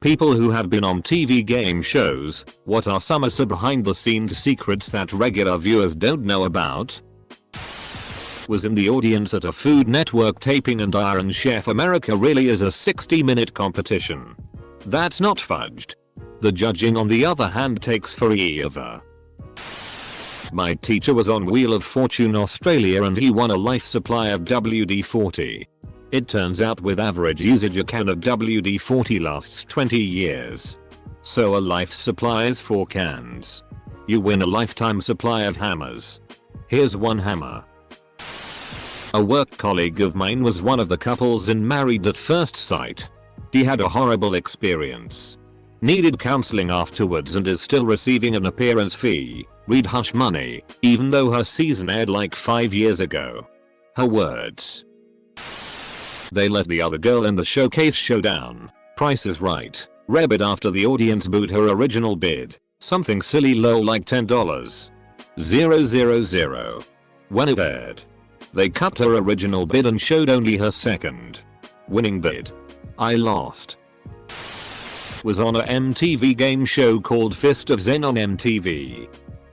People who have been on TV game shows, what are some behind the scenes secrets that regular viewers don't know about? Was in the audience at a Food Network taping, and Iron Chef America really is a 60-minute competition. That's not fudged. The judging on the other hand takes forever. My teacher was on Wheel of Fortune Australia and he won a life supply of WD-40. It turns out with average usage a can of WD-40 lasts 20 years. So a life supply is 4 cans. You win a lifetime supply of hammers. Here's one hammer. A work colleague of mine was one of the couples in Married at First Sight. He had a horrible experience. Needed counseling afterwards and is still receiving an appearance fee, read hush money, even though her season aired like 5 years ago. Her words. They let the other girl in the showcase showdown. Price is Right. Reddit after the audience booed her original bid. Something silly low like $10. 000. When it aired, they cut her original bid and showed only her second winning bid. I lost. Was on a MTV game show called Fist of Zen on MTV.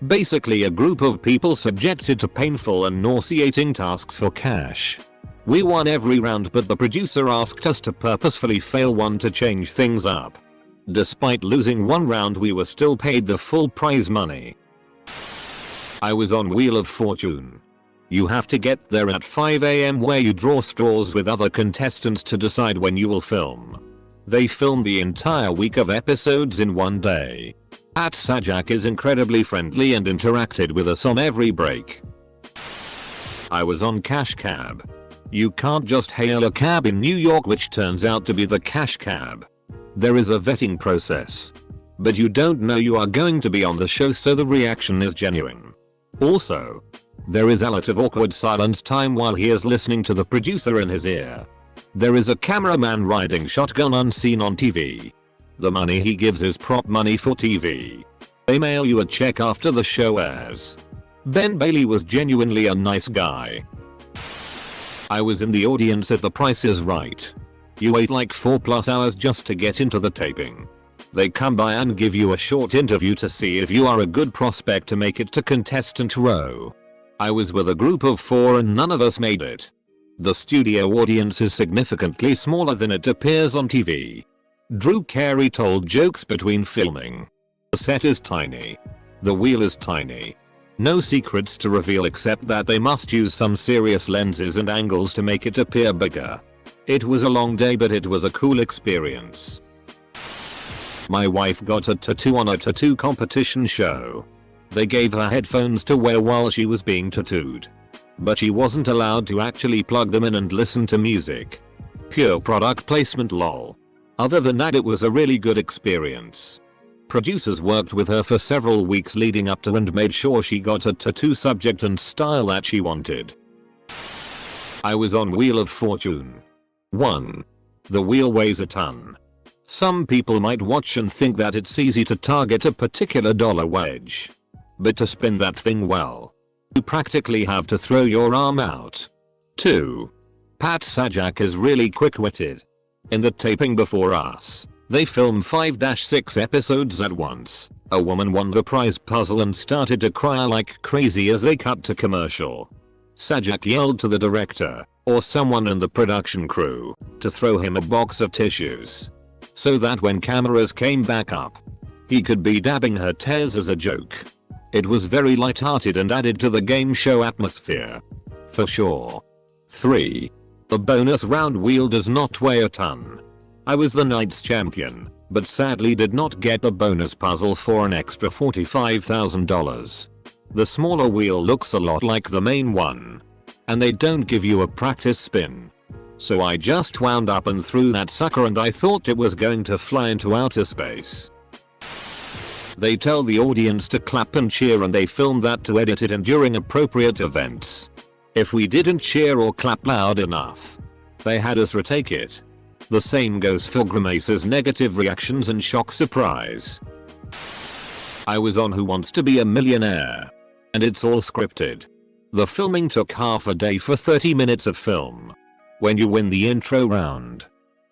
Basically a group of people subjected to painful and nauseating tasks for cash. We won every round, but the producer asked us to purposefully fail one to change things up. Despite losing one round, we were still paid the full prize money. I was on Wheel of Fortune. You have to get there at 5 AM where you draw straws with other contestants to decide when you will film. They film the entire week of episodes in one day. Sajak is incredibly friendly and interacted with us on every break. I was on Cash Cab. You can't just hail a cab in New York, which turns out to be the Cash Cab. There is a vetting process. But you don't know you are going to be on the show, so the reaction is genuine. Also, there is a lot of awkward silence time while he is listening to the producer in his ear. There is a cameraman riding shotgun unseen on TV. The money he gives is prop money for TV. They mail you a check after the show airs. Ben Bailey was genuinely a nice guy. I was in the audience at The Price is Right. You wait like 4+ hours just to get into the taping. They come by and give you a short interview to see if you are a good prospect to make it to contestant row. I was with a group of 4 and none of us made it. The studio audience is significantly smaller than it appears on TV. Drew Carey told jokes between filming. The set is tiny. The wheel is tiny. No secrets to reveal except that they must use some serious lenses and angles to make it appear bigger. It was a long day, but it was a cool experience. My wife got a tattoo on a tattoo competition show. They gave her headphones to wear while she was being tattooed. But she wasn't allowed to actually plug them in and listen to music. Pure product placement lol. Other than that, it was a really good experience. Producers worked with her for several weeks leading up to and made sure she got a tattoo subject and style that she wanted. I was on Wheel of Fortune. 1. The wheel weighs a ton. Some people might watch and think that it's easy to target a particular dollar wedge. But to spin that thing well, you practically have to throw your arm out. 2. Pat Sajak is really quick-witted. In the taping before us, they filmed 5-6 episodes at once. A woman won the prize puzzle and started to cry like crazy as they cut to commercial. Sajak yelled to the director, or someone in the production crew, to throw him a box of tissues. So that when cameras came back up, he could be dabbing her tears as a joke. It was very lighthearted and added to the game show atmosphere. For sure. 3. The bonus round wheel does not weigh a ton. I was the night's champion, but sadly did not get the bonus puzzle for an extra $45,000. The smaller wheel looks a lot like the main one. And they don't give you a practice spin. So I just wound up and threw that sucker, and I thought it was going to fly into outer space. They tell the audience to clap and cheer, and they film that to edit it in during appropriate events. If we didn't cheer or clap loud enough, they had us retake it. The same goes for grimaces, negative reactions, and shock surprise. I was on Who Wants to Be a Millionaire. And it's all scripted. The filming took half a day for 30 minutes of film. When you win the intro round,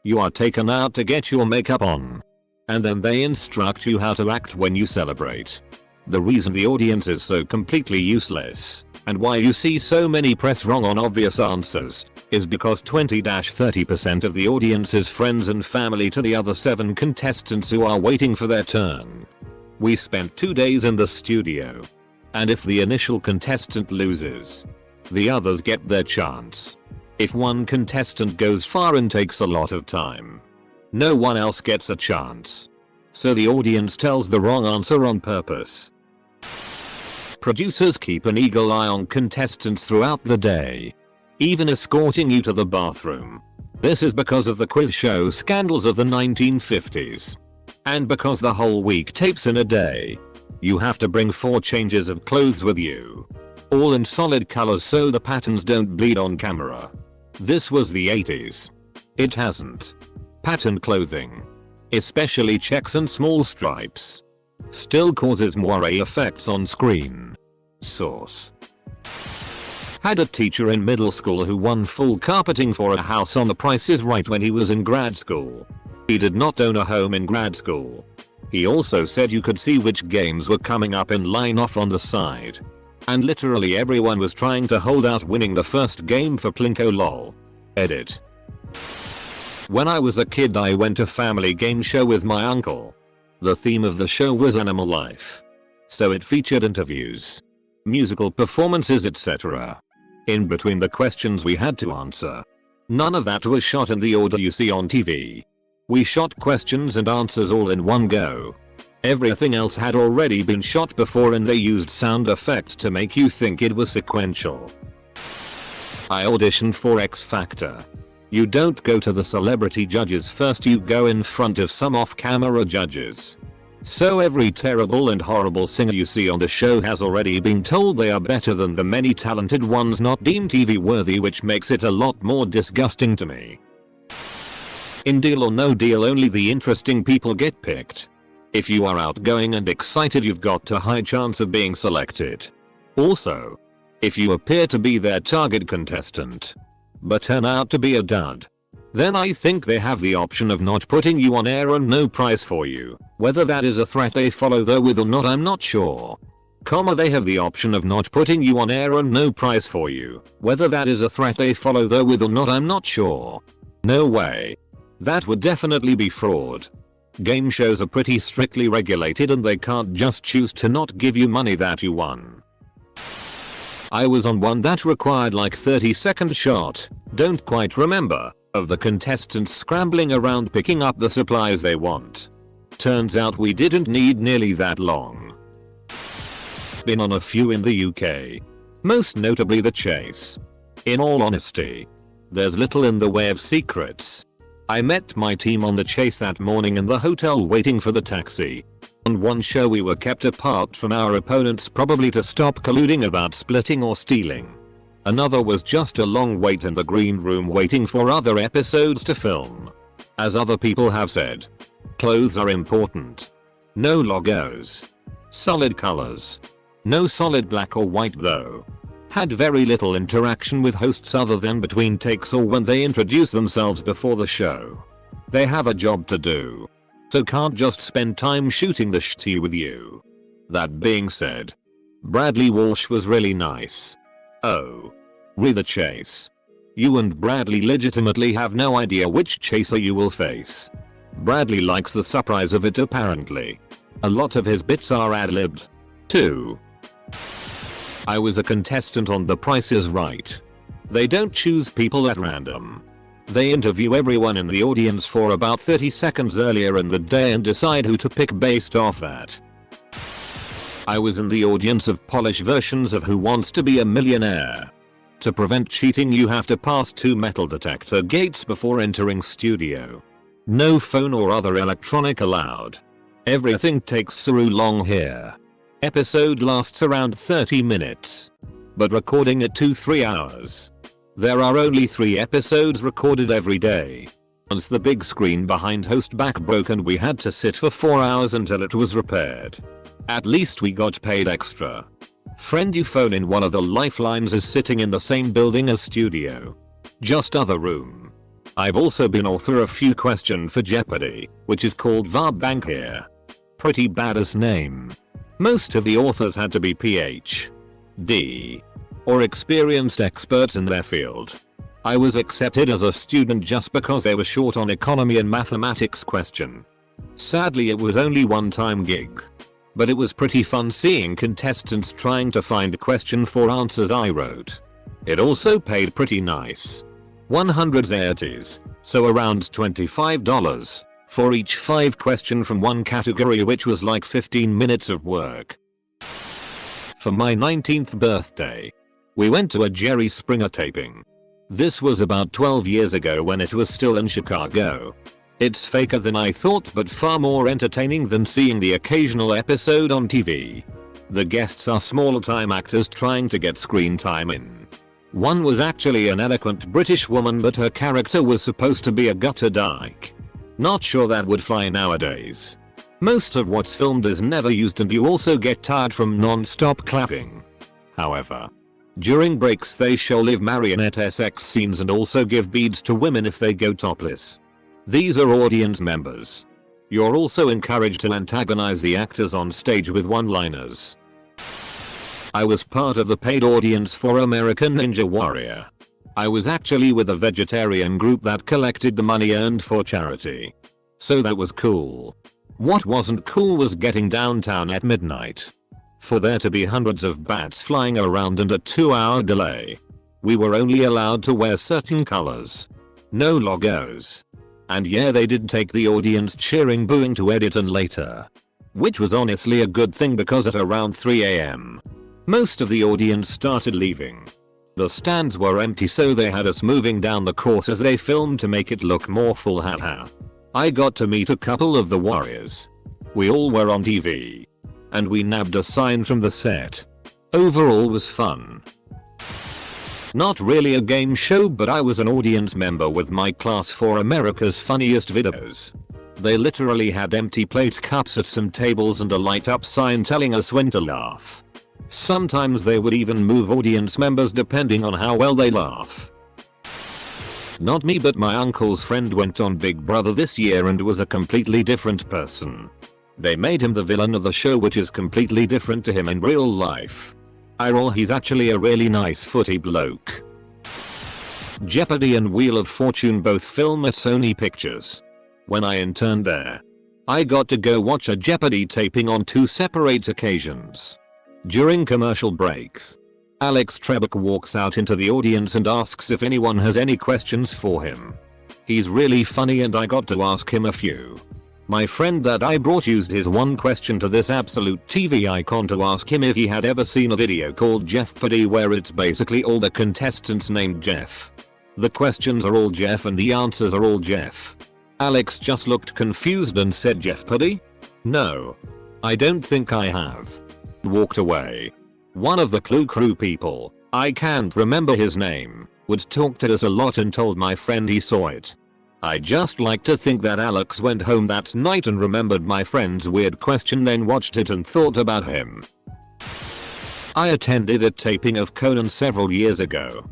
you are taken out to get your makeup on. And then they instruct you how to act when you celebrate. The reason the audience is so completely useless, and why you see so many press wrong on obvious answers, is because 20-30% of the audience is friends and family to the other 7 contestants who are waiting for their turn. We spent 2 days in the studio. And if the initial contestant loses, the others get their chance. If one contestant goes far and takes a lot of time, no one else gets a chance. So the audience tells the wrong answer on purpose. Producers keep an eagle eye on contestants throughout the day, even escorting you to the bathroom. This is because of the quiz show scandals of the 1950s. And because the whole week tapes in a day, you have to bring 4 changes of clothes with you. All in solid colors so the patterns don't bleed on camera. This was the 80s. It hasn't. Patterned clothing, especially checks and small stripes, still causes moire effects on screen. Source. Had a teacher in middle school who won full carpeting for a house on The Price is Right when he was in grad school. He did not own a home in grad school. He also said you could see which games were coming up in line off on the side. And literally everyone was trying to hold out winning the first game for Plinko lol. Edit. When I was a kid I went to family game show with my uncle. The theme of the show was animal life. So it featured interviews, musical performances, etc. In between the questions we had to answer. None of that was shot in the order you see on TV. We shot questions and answers all in one go. Everything else had already been shot before and they used sound effects to make you think it was sequential. I auditioned for X Factor. You don't go to the celebrity judges first, you go in front of some off-camera judges. So every terrible and horrible singer you see on the show has already been told they are better than the many talented ones not deemed TV worthy, which makes it a lot more disgusting to me. In Deal or No Deal only the interesting people get picked. If you are outgoing and excited you've got a high chance of being selected. Also, if you appear to be their target contestant, but turn out to be a dud, then I think they have the option of not putting you on air and no prize for you. Whether that is a threat they follow through with or not I'm not sure. They have the option of not putting you on air and no prize for you. Whether that is a threat they follow through with or not I'm not sure. No way. That would definitely be fraud. Game shows are pretty strictly regulated and they can't just choose to not give you money that you won. I was on one that required like 30-second shot, don't quite remember, of the contestants scrambling around picking up the supplies they want. Turns out we didn't need nearly that long. Been on a few in the UK. Most notably The Chase. In all honesty, there's little in the way of secrets. I met my team on The Chase that morning in the hotel waiting for the taxi. On one show we were kept apart from our opponents probably to stop colluding about splitting or stealing. Another was just a long wait in the green room waiting for other episodes to film. As other people have said, clothes are important. No logos. Solid colors. No solid black or white though. Had very little interaction with hosts other than between takes or when they introduce themselves before the show. They have a job to do, so can't just spend time shooting the shit with you. That being said, Bradley Walsh was really nice. Oh. The Chase. You and Bradley legitimately have no idea which chaser you will face. Bradley likes the surprise of it apparently. A lot of his bits are ad-libbed, too. I was a contestant on The Price is Right. They don't choose people at random. They interview everyone in the audience for about 30 seconds earlier in the day and decide who to pick based off that. I was in the audience of polished versions of Who Wants to Be a Millionaire. To prevent cheating you have to pass 2 metal detector gates before entering studio. No phone or other electronic allowed. Everything takes so long here. Episode lasts around 30 minutes. But recording at 2-3 hours. There are only 3 episodes recorded every day. Once the big screen behind host back broke and we had to sit for 4 hours until it was repaired. At least we got paid extra. Friend, you phone in one of the lifelines is sitting in the same building as studio. Just other room. I've also been author of few question for Jeopardy, which is called Varbank here. Pretty badass name. Most of the authors had to be PhD or experienced experts in their field. I was accepted as a student just because they were short on economy and mathematics question. Sadly it was only one-time gig. But it was pretty fun seeing contestants trying to find question for answers I wrote. It also paid pretty nice. 100 zetas, so around $25, for each 5 question from one category, which was like 15 minutes of work. For my 19th birthday, we went to a Jerry Springer taping. This was about 12 years ago when it was still in Chicago. It's faker than I thought but far more entertaining than seeing the occasional episode on TV. The guests are smaller time actors trying to get screen time in. One was actually an eloquent British woman, but her character was supposed to be a gutter dyke. Not sure that would fly nowadays. Most of what's filmed is never used and you also get tired from non-stop clapping. However, during breaks they show live marionette sex scenes and also give beads to women if they go topless. These are audience members. You're also encouraged to antagonize the actors on stage with one-liners. I was part of the paid audience for American Ninja Warrior. I was actually with a vegetarian group that collected the money earned for charity. So that was cool. What wasn't cool was getting downtown at midnight. For there to be hundreds of bats flying around and a 2-hour delay. We were only allowed to wear certain colors. No logos. And yeah, they did take the audience cheering booing to edit and later. Which was honestly a good thing because at around 3 AM, most of the audience started leaving. The stands were empty, so they had us moving down the course as they filmed to make it look more full. Haha. I got to meet a couple of the warriors. We all were on TV. And we nabbed a sign from the set. Overall was fun. Not really a game show, but I was an audience member with my class for America's Funniest Videos. They literally had empty plate cups at some tables and a light up sign telling us when to laugh. Sometimes they would even move audience members depending on how well they laugh. Not me, but my uncle's friend went on Big Brother this year and was a completely different person. They made him the villain of the show, which is completely different to him in real life. He's actually a really nice footy bloke. Jeopardy and Wheel of Fortune both film at Sony Pictures. When I interned there, I got to go watch a Jeopardy taping on 2 separate occasions. During commercial breaks, Alex Trebek walks out into the audience and asks if anyone has any questions for him. He's really funny and I got to ask him a few. My friend that I brought used his one question to this absolute TV icon to ask him if he had ever seen a video called Jeopardy, where it's basically all the contestants named Jeff. The questions are all Jeff and the answers are all Jeff. Alex just looked confused and said, "Jeopardy? No. I don't think I have." Walked away. One of the Clue Crew people, I can't remember his name, would talk to us a lot and told my friend he saw it. I just like to think that Alex went home that night and remembered my friend's weird question, then watched it and thought about him. I attended a taping of Conan several years ago.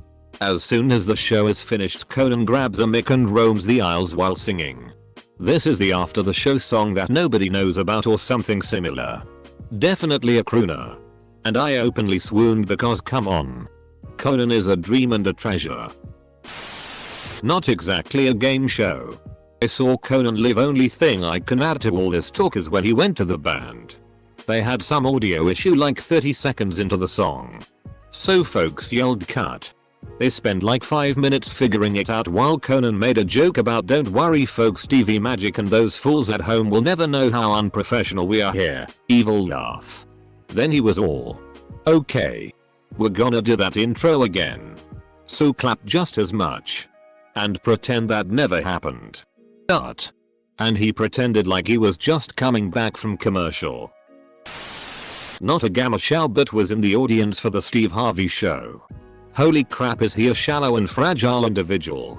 As soon as the show is finished, Conan grabs a mic and roams the aisles while singing. This is the after the show song that nobody knows about or something similar. Definitely a crooner. And I openly swooned because come on. Conan is a dream and a treasure. Not exactly a game show. I saw Conan live. Only thing I can add to all this talk is when he went to the band. They had some audio issue like 30 seconds into the song. So folks yelled cut. They spent like 5 minutes figuring it out while Conan made a joke about "Don't worry folks, TV magic and those fools at home will never know how unprofessional we are here." Evil laugh. Then he was all, "Okay. We're gonna do that intro again. So clap just as much. And pretend that never happened." But. And he pretended like he was just coming back from commercial. Not a gamma shell, but was in the audience for the Steve Harvey show. Holy crap, is he a shallow and fragile individual.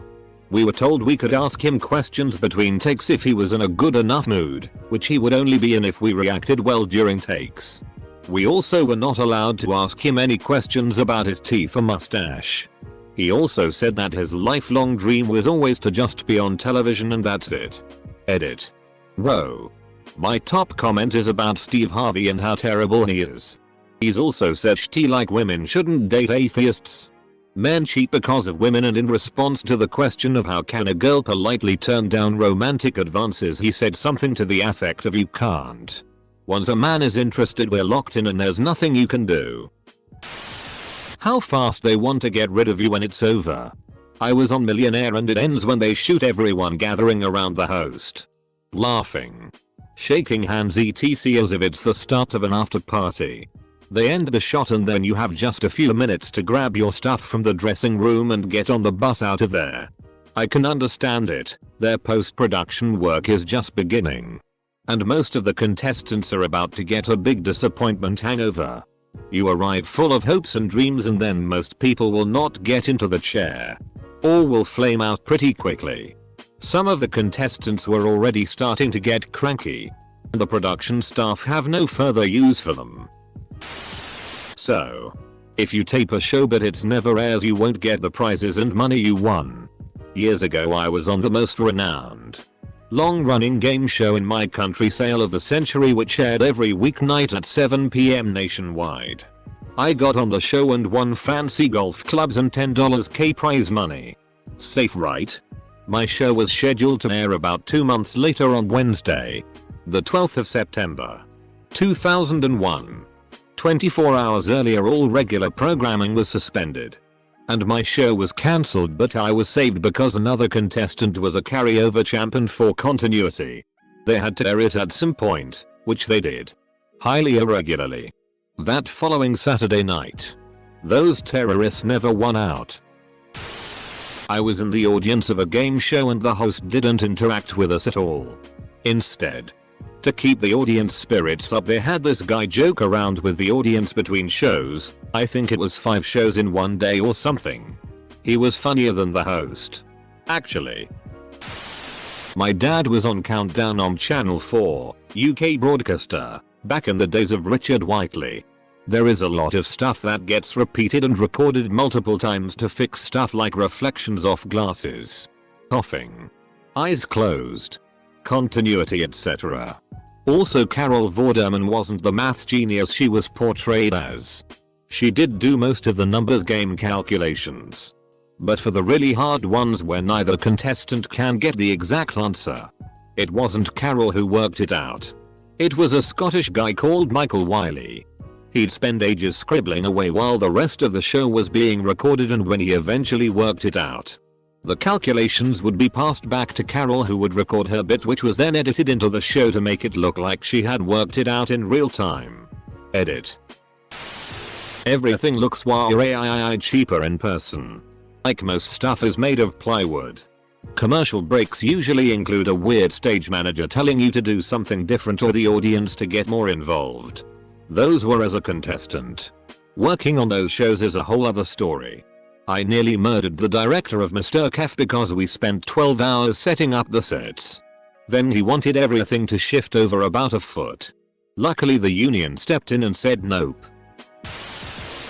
We were told we could ask him questions between takes if he was in a good enough mood, which he would only be in if we reacted well during takes. We also were not allowed to ask him any questions about his teeth or mustache. He also said that his lifelong dream was always to just be on television and that's it. Edit. Whoa. My top comment is about Steve Harvey and how terrible he is. He's also said shit like women shouldn't date atheists. Men cheat because of women, and in response to the question of how can a girl politely turn down romantic advances, he said something to the effect of you can't. Once a man is interested, we're locked in and there's nothing you can do. How fast they want to get rid of you when it's over. I was on Millionaire and it ends when they shoot everyone gathering around the host. Laughing. Shaking hands etc as if it's the start of an after party. They end the shot and then you have just a few minutes to grab your stuff from the dressing room and get on the bus out of there. I can understand it, their post-production work is just beginning. And most of the contestants are about to get a big disappointment hangover. You arrive full of hopes and dreams and then most people will not get into the chair. All will flame out pretty quickly. Some of the contestants were already starting to get cranky. And the production staff have no further use for them. So, if you tape a show but it never airs, you won't get the prizes and money you won. Years ago I was on the most renowned, long-running game show in my country, Sale of the Century, which aired every weeknight at 7 PM nationwide. I got on the show and won fancy golf clubs and $10K prize money. Safe, right? My show was scheduled to air about 2 months later on Wednesday, the 12th of September, 2001. 24 hours earlier all regular programming was suspended. And my show was cancelled, but I was saved because another contestant was a carryover champ, and for continuity, they had to air it at some point, which they did. Highly irregularly. That following Saturday night, those terrorists never won out. I was in the audience of a game show and the host didn't interact with us at all. Instead, to keep the audience spirits up, they had this guy joke around with the audience between shows. I think it was 5 shows in one day or something. He was funnier than the host. Actually. My dad was on Countdown on Channel 4, UK broadcaster, back in the days of Richard Whiteley. There is a lot of stuff that gets repeated and recorded multiple times to fix stuff like reflections off glasses, coughing, eyes closed, continuity, etc. Also, Carol Vorderman wasn't the maths genius she was portrayed as. She did do most of the numbers game calculations. But for the really hard ones where neither contestant can get the exact answer, it wasn't Carol who worked it out. It was a Scottish guy called Michael Wiley. He'd spend ages scribbling away while the rest of the show was being recorded, and when he eventually worked it out, the calculations would be passed back to Carol, who would record her bit, which was then edited into the show to make it look like she had worked it out in real time. Edit. Everything looks way cheaper in person. Like most stuff is made of plywood. Commercial breaks usually include a weird stage manager telling you to do something different or the audience to get more involved. Those were as a contestant. Working on those shows is a whole other story. I nearly murdered the director of Mr. Kef because we spent 12 hours setting up the sets. Then he wanted everything to shift over about a foot. Luckily the union stepped in and said nope.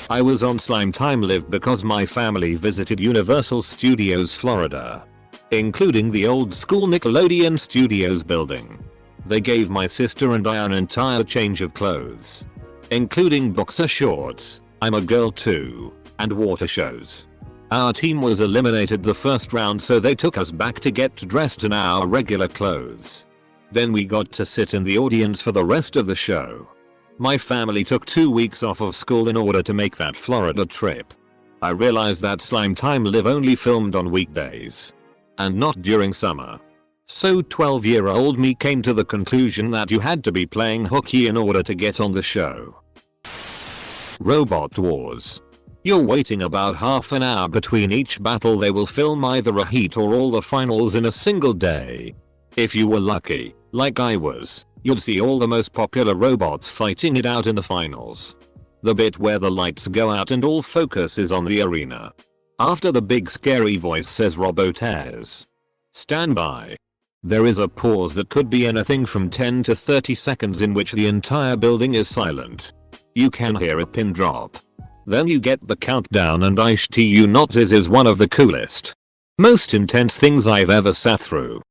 I was on Slime Time Live because my family visited Universal Studios Florida, including the old school Nickelodeon Studios building. They gave my sister and I an entire change of clothes, including boxer shorts, I'm a girl too, and water shows. Our team was eliminated the first round, so they took us back to get dressed in our regular clothes. Then we got to sit in the audience for the rest of the show. My family took 2 weeks off of school in order to make that Florida trip. I realized that Slime Time Live only filmed on weekdays, and not during summer. So 12-year-old me came to the conclusion that you had to be playing hooky in order to get on the show. Robot Wars. You're waiting about half an hour between each battle. They will film either a heat or all the finals in a single day. If you were lucky, like I was, you'd see all the most popular robots fighting it out in the finals. The bit where the lights go out and all focus is on the arena. After the big scary voice says Robotaires, stand by, there is a pause that could be anything from 10 to 30 seconds in which the entire building is silent. You can hear a pin drop. Then you get the countdown and I shit you not, this is one of the coolest, most intense things I've ever sat through.